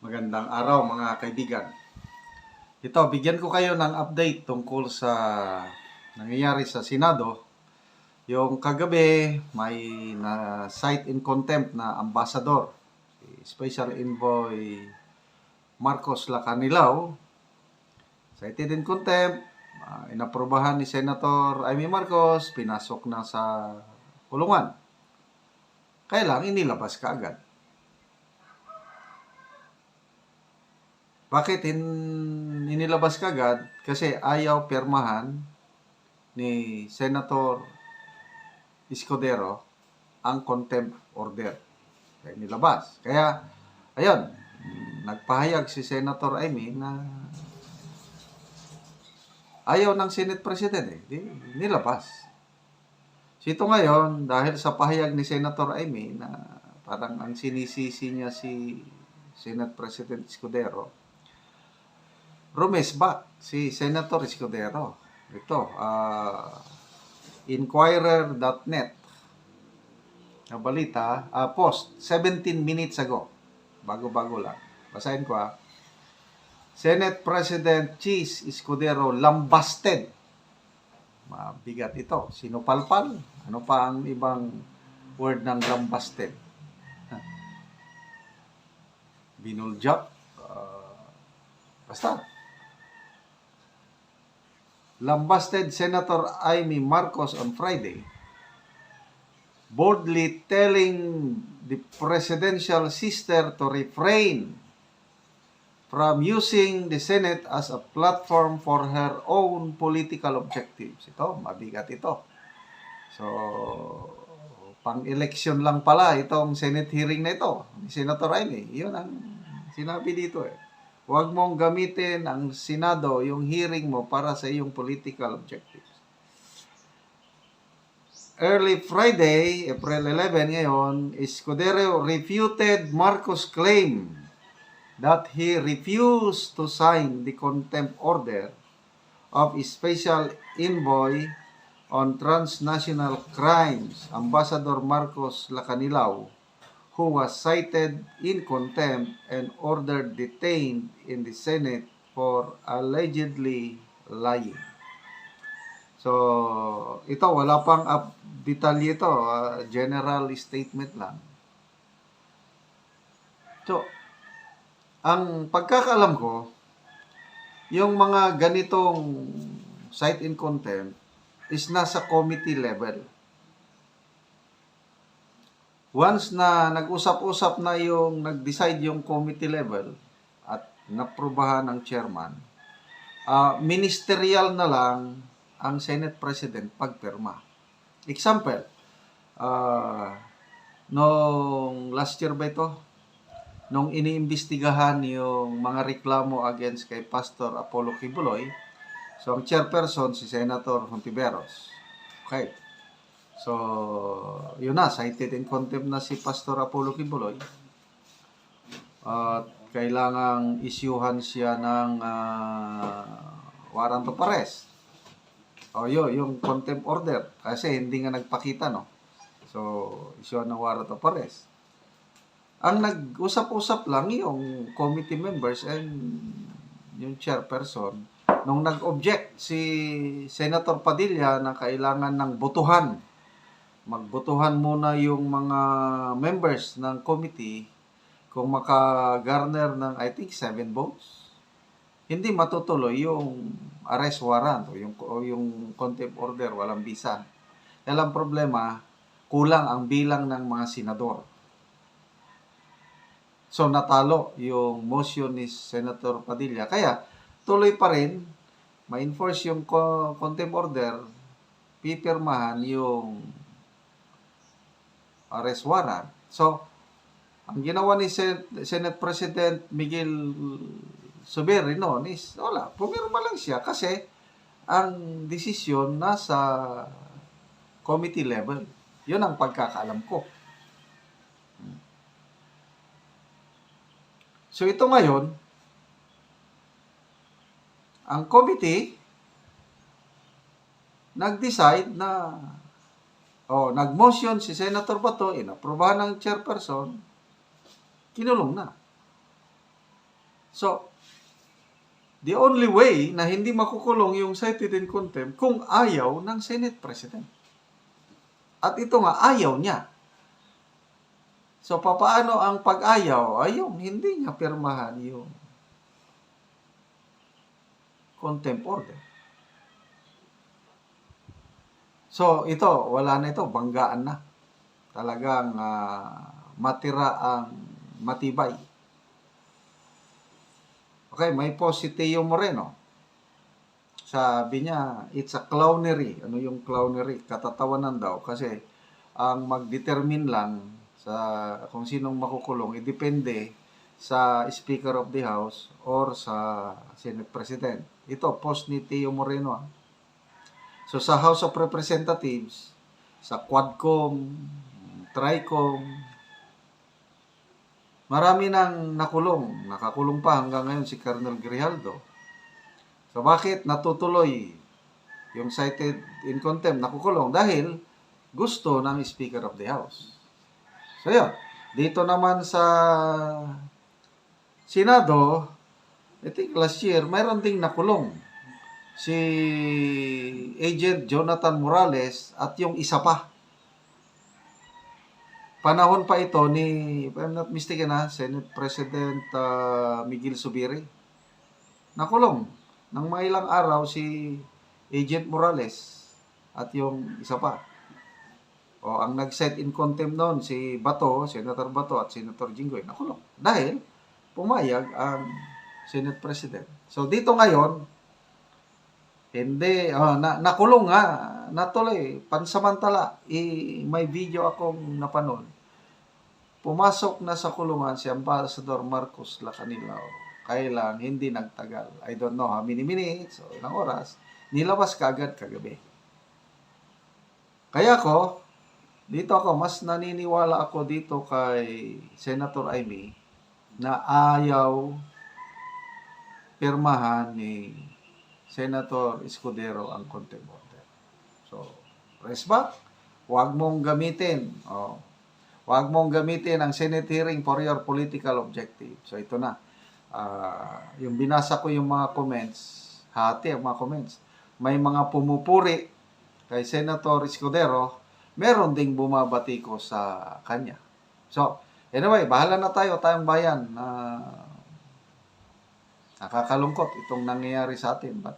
Magandang araw mga kaibigan. Ito, bigyan ko kayo ng update tungkol sa nangyayari sa Senado. Yung kagabi, may na-cite in contempt na ambassador, si Special Envoy Marcos Lacanilao. Cited in contempt, inaprobahan ni Senator Amy Marcos, pinasok na sa kulungan. Kaya lang, inilabas kaagad. Bakit inilabas kagad? Kasi ayaw pirmahan ni Senator Escudero ang contempt order. Kaya nilabas. Kaya, ayun, nagpahayag si Senator Amy na ayaw ng Senate President nilabas. So ito ngayon, dahil sa pahayag ni Senator Amy na parang ang sinisisi niya si Senate President Escudero, rumesba si Senator Escudero. Ito, Inquirer.net na balita, post 17 minutes ago. Bago-bago lang. Basahin ko Senate President Cheese Escudero lambasted. Mabigat ito. Sinupalpal. Ano pa ang ibang word ng lambasted? Binuljak. Basta. Lambasted Senator Amy Marcos on Friday, boldly telling the presidential sister to refrain from using the Senate as a platform for her own political objectives. Ito, mabigat ito. So, pang-election lang pala itong Senate hearing na ito ni Senator Amy. Yun ang sinabi dito Huwag mong gamitin ang Senado, yung hearing mo para sa iyong political objectives. Early Friday, April 11 ngayon, Escudero refuted Marcos' claim that he refused to sign the contempt order of Special Envoy on Transnational Crimes, Ambassador Marcos Lacanilao, who was cited in contempt and ordered detained in the Senate for allegedly lying. So, ito, wala pang detalye ito, general statement lang. So, ang pagkakaalam ko, yung mga ganitong cite in contempt is nasa committee level. Once na nag-usap-usap na yung nag-decide yung committee level at naprubahan ng chairman, ministerial na lang ang Senate President pagpirma. Example, nung last year ba ito? Nung iniimbestigahan yung mga reklamo against kay Pastor Apollo Kibuloy, so ang chairperson si Senator Hontiveros. Okay. So, yun na, cited in contempt na si Pastor Apollo Kibuloy. At kailangang isyuhan siya ng warrant of arrest. O yun, yung contempt order. Kasi hindi nga nagpakita, no? So, isyuhan ng warrant of arrest. Ang nag-usap-usap lang yung committee members and yung chairperson. Nung nag-object si Senator Padilla na kailangan ng botohan, magbotohan muna yung mga members ng committee kung maka-garner ng I think 7 votes, hindi matutuloy yung arrest warrant o yung contempt order, walang bisa. Kailang problema, kulang ang bilang ng mga senador. So natalo yung motion ni Senator Padilla. Kaya tuloy pa rin, ma-enforce yung contempt order, pipirmahan yung arrest warrant. So, ang ginawa ni Senate President Miguel Soberino is, wala, pumirma lang siya kasi ang desisyon nasa committee level. Yun ang pagkakaalam ko. So, ito ngayon, ang committee nag-decide na nag-motion si Senator Bato, inaprobahan ng chairperson, kinulong na. So, the only way na hindi makukulong yung cited in contempt kung ayaw ng Senate President. At ito nga, ayaw niya. So, papaano ang pag-ayaw? Ayun, hindi niya pirmahan yung contempt order. So, ito, wala na ito, banggaan na. Talagang matira ang matibay. Okay, may post si Teo Moreno. Sabi niya, it's a clownery. Ano yung clownery? Katatawanan daw. Kasi ang mag-determine lang sa kung sinong makukulong, depende sa Speaker of the House or sa Senate President. Ito, post ni Teo Moreno. So, sa House of Representatives, sa Quadcom, Tricom, marami nang nakulong. Nakakulong pa hanggang ngayon si Colonel Grijaldo. So, bakit natutuloy yung cited in contempt, nakukulong? Dahil gusto ng Speaker of the House. So, yun. Dito naman sa Senado, I think last year, mayroon ding nakulong. Si Agent Jonathan Morales at yung isa pa. Panahon pa ito ni, if I'm not mistaken Senate President Miguel Zubiri. Nakulong. Nang mga ilang araw si Agent Morales at yung isa pa. O ang nag-set in contempt noon si Bato, Senator Bato at Senator Jinggoy, nakulong. Dahil pumayag ang Senate President. So dito ngayon, hindi, nakulong nga, natuloy, pansamantala, may video akong napanood. Pumasok na sa kulungan si Ambassador Marcos Lacanilao. Kailan, hindi nagtagal. I don't know how many minutes o ilang oras, nilabas kaagad kagabi. Kaya mas naniniwala ako dito kay Senator Amy na ayaw pirmahan ni Senator Escudero ang contempt order. So, press back. Huwag mong gamitin. Huwag mong gamitin ang Senate hearing for your political objective. So, ito na. Yung binasa ko yung mga comments, hati ang mga comments. May mga pumupuri kay Senator Escudero, meron ding bumabati ko sa kanya. So, anyway, bahala na tayong bayan na nakakalungkot itong nangyayari sa atin, but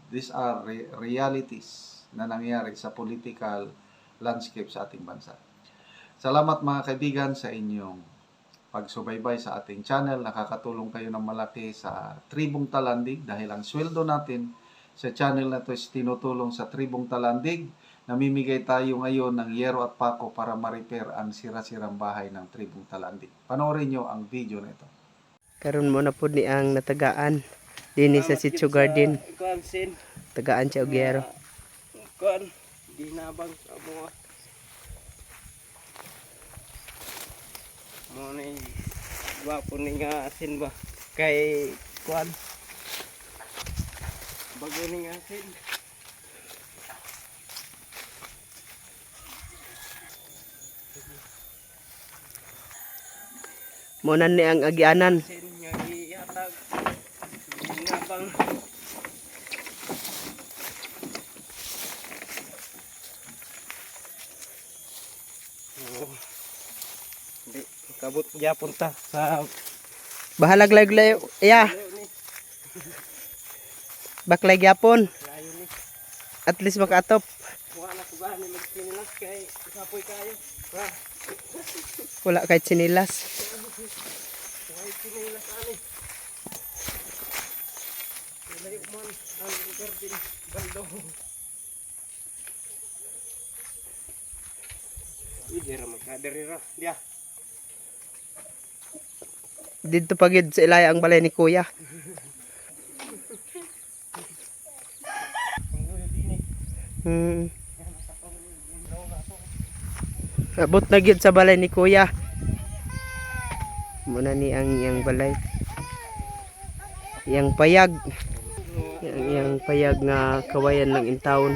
these are realities na nangyayari sa political landscape sa ating bansa. Salamat mga kaibigan sa inyong pagsubaybay sa ating channel. Nakakatulong kayo ng malaki sa Tribong Talandig dahil ang sweldo natin sa channel na ito is tinutulong sa Tribong Talandig. Namimigay tayo ngayon ng yero at pako para ma-repair ang sira-sirang bahay ng Tribong Talandig. Panoorin nyo ang video na ito. Karon mo na po ni ang natagaan dini sa Sitio Garden. Tagaan siya og yero. Kuan, ginabang sa mga mo ni gwapo ni nga asin ba kay kuan. Bago ni nga asin. Mo na ni ang agianan. Asin nga ihatag. Ginabang. Hindi, kabot gyapon ta sa Bahalag layo ya. Baklay gyapon. layo ni. At least makaatop. Kuha na ko ba ni magkinilas kay kapoy kayo. Ha, Wala kahit sinilas. kuha kinilas ani. Layo man ang garden bando. Idera magkaderira. Dia. Dito pagid sa ilaya ang balay ni Kuya. Abot na gid sa balay ni Kuya. Muna ni ang iyang balay. Iyang payag. Iyang payag nga kawayan ng intawon.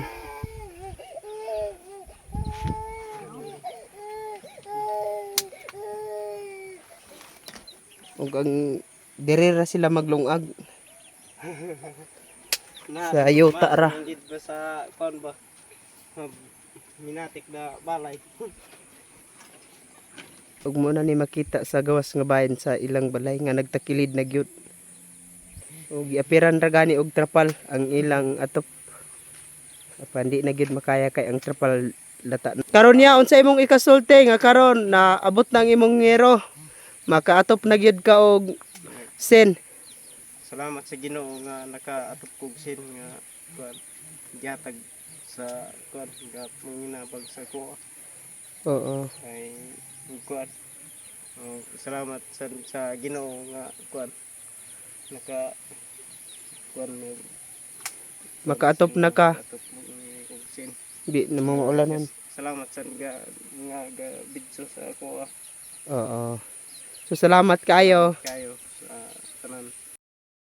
Ug ang Diri ra sila maglungag. Sa yuta ra. Hindi ba sa kon ba? Minatik na balay. Ug mo na ni makita sa gawas nga bayan sa ilang balay nga nagtakilid na gyud. Ug giapiran ra gani og trapal ang ilang atop. Apan di na gyud makaya kay ang trapal lata. Karon ya unsa imong ikasulti nga karon na abot nang imong ngero. Makaatop na gyud ka og sen. Salamat sa Ginoo nga nakaatop kog sin nga kuan gihatag sa kuan nga manginabag sa ko Oo. ay kuan. Salamat sa Ginoo nga kuan naka kuan Makaatop na ka. atop mo kog sin. Di na mo maulanan. Salamat sa nga bidso sa ko Oo. So salamat kayo. kayo sa tanan.